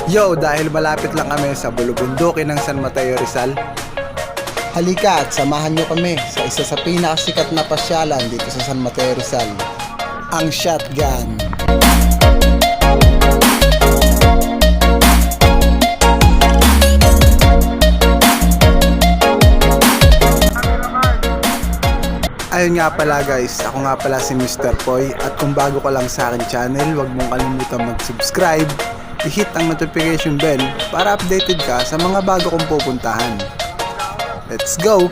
Yo, dahil malapit lang kami sa bulubundukin ng San Mateo, Rizal, halika at samahan nyo kami sa isa sa pinakasikat na pasyalan dito sa San Mateo, Rizal, ang Shotgun. Ayun nga pala guys, ako nga pala si Mr. Poy, at kung bago ka lang sa akin channel, huwag mong kalimutan mag-subscribe, i-hit ang notification bell para updated ka sa mga bago kong pupuntahan. Let's go!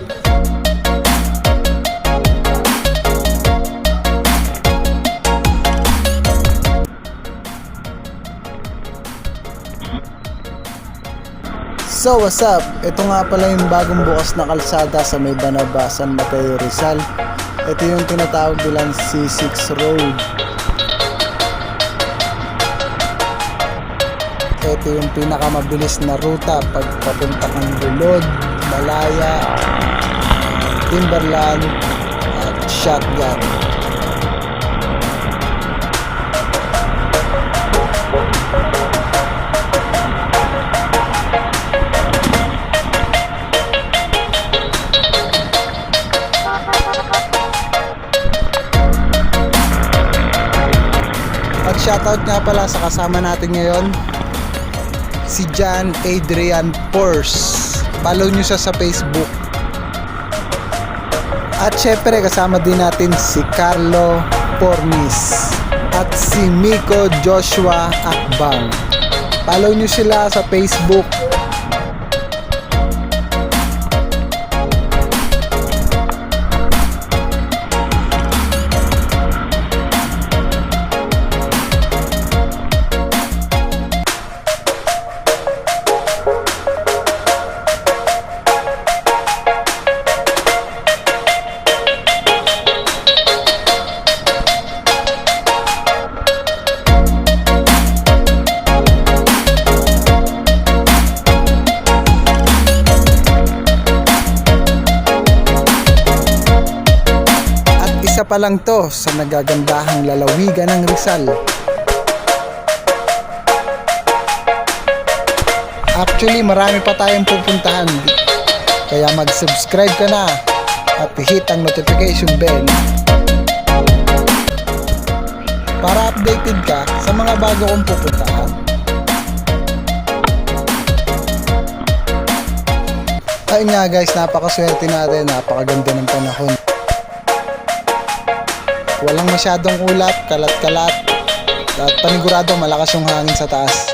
So what's up? Ito nga pala yung bagong bukas na kalsada sa may Banaba, San Mateo, Rizal. Ito yung tinatawag nilang C6 Road. Ito yung pinakamabilis na ruta pagpapunta ng Bulod, Malaya, Timberland at Shotgun. At shoutout nga pala sa kasama natin ngayon, si John Adrian Force. Follow nyo siya sa Facebook. At syempre kasama din natin si Carlo Pornis at si Miko Joshua Akbang. Follow nyo sila sa Facebook. Isa pa lang to sa nagagandahang lalawigan ng Rizal. Actually, marami pa tayong pupuntahan. Kaya mag-subscribe ka na at hit ang notification bell para updated ka sa mga bago kong pupuntahan. Ayun nga guys, napakaswerte natin, napakaganda ng panahon. Walang masyadong ulap, kalat-kalat, at panigurado malakas yung hangin sa taas.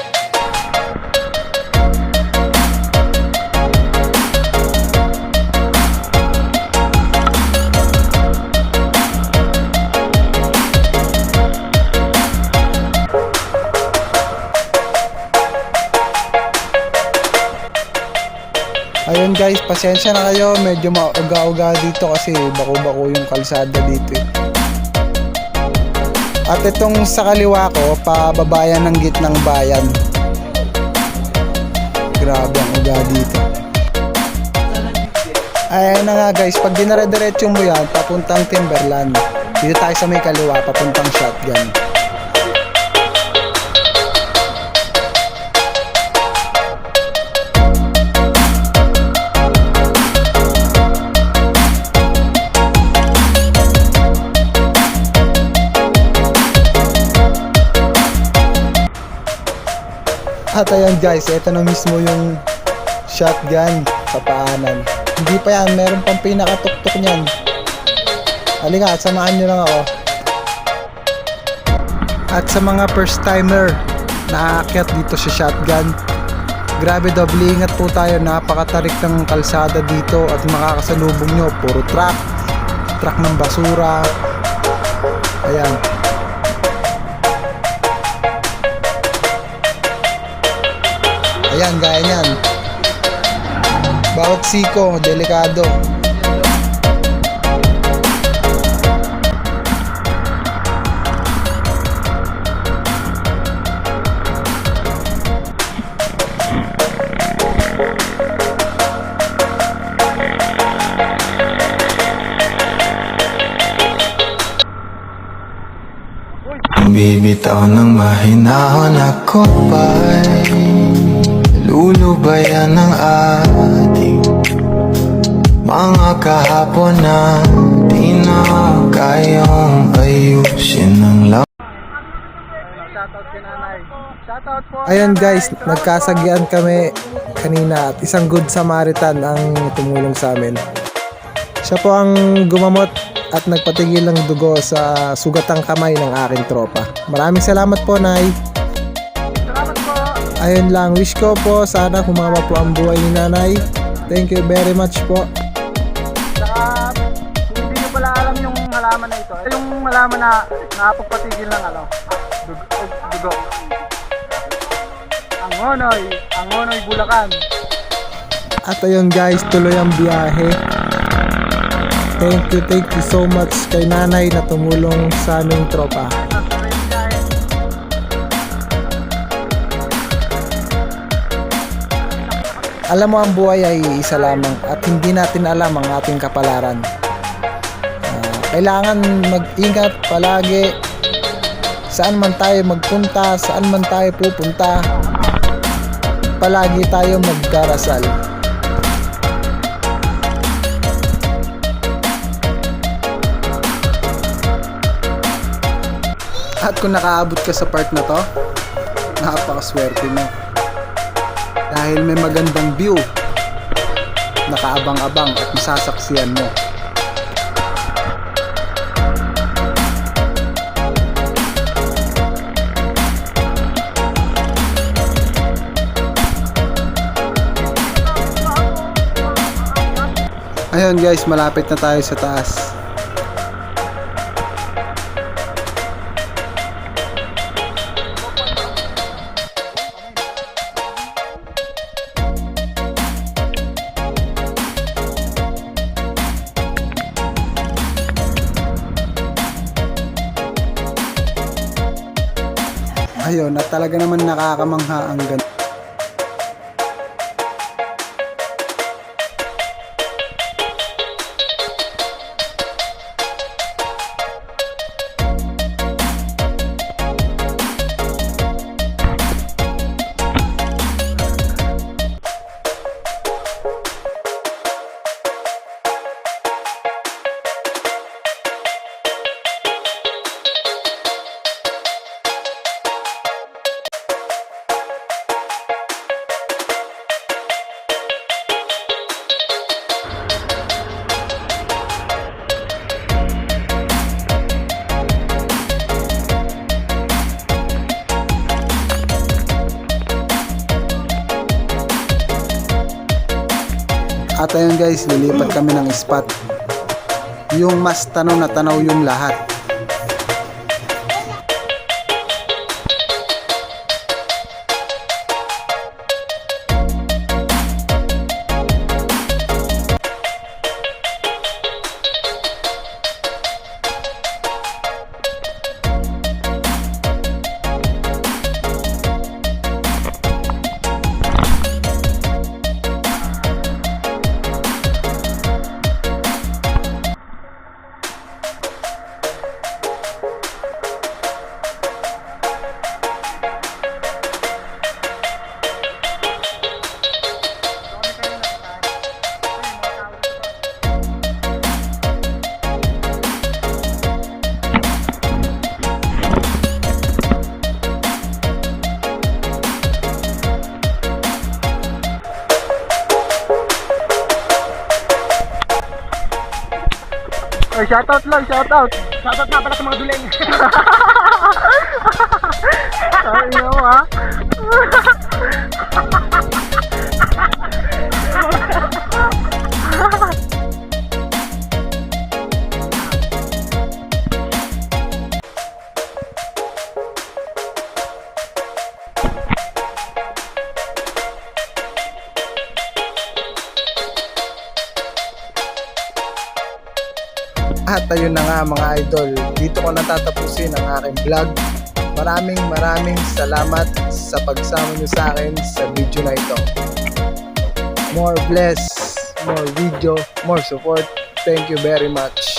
Ayun guys, pasensya na kayo, medyo mauga-uga dito kasi bako-bako yung kalsada dito eh. At itong sa kaliwa ko, pababayan ng gitnang bayan. Grabe ang uga dito. Ayan na nga guys, pag dinare-diretso mo yan, papuntang Timberland. Dito tayo sa may kaliwa, papuntang Shotgun. At ayan guys, ito na mismo yung Shotgun sa paanan. Hindi pa yan, meron pang pinakatuktok niyan. Halika at samahan nyo lang ako. At sa mga first timer na aakyat dito sa Shotgun, grabe, doble ingat po tayo. Napakatarik ng kalsada dito at makakasalubong nyo puro truck ng basura. Ayan. Ayan, gaya niyan. Bawat siko, delikado. bibitaw ng mahinahon. Ako ba'y lulubayan ng ating mga kahapon na di na kayang ayusin ng lahat. Ayun guys, nagkasagyan kami kanina at isang good Samaritan ang tumulong sa amin. Siya po ang gumamot at nagpatigil ng dugo sa sugatang kamay ng aking tropa. Maraming salamat po, Nay. Salamat po. Ayun lang, wish ko po sana humaba po ang buhay ni Nanay. Thank you very much po. Saka, hindi nyo pala alam yung halaman na ito. Yung halaman na nakapagpatigil ng dugo. Ang Ngonoy Bulacan. At ayun guys, tuloy ang biyahe. Thank you so much kay Nanay na tumulong sa aming tropa. Alam mo, ang buhay ay isa lamang at hindi natin alam ang ating kapalaran. Kailangan mag-ingat palagi. Saan man tayo magpunta, saan man tayo pupunta, palagi tayo magdarasal. At kung nakaabot ka sa part na to, napakaswerte mo. Dahil may magandang view, nakaabang-abang at masasaksiyan mo. Ayun guys, malapit na tayo sa taas. Ayun, at talaga naman nakakamangha ang ganda. At ayun guys, lilipat kami ng spot. Yung mas tanaw na tanaw yung lahat. Ay, shoutout lang, shoutout. Shoutout nga pala sa mga duleng. Sabi mo ha. At ayun na nga mga idol, dito ko natatapusin ang aking vlog. Maraming salamat sa pagsama nyo sa akin sa video na ito. More bless, more video, more support. Thank you very much.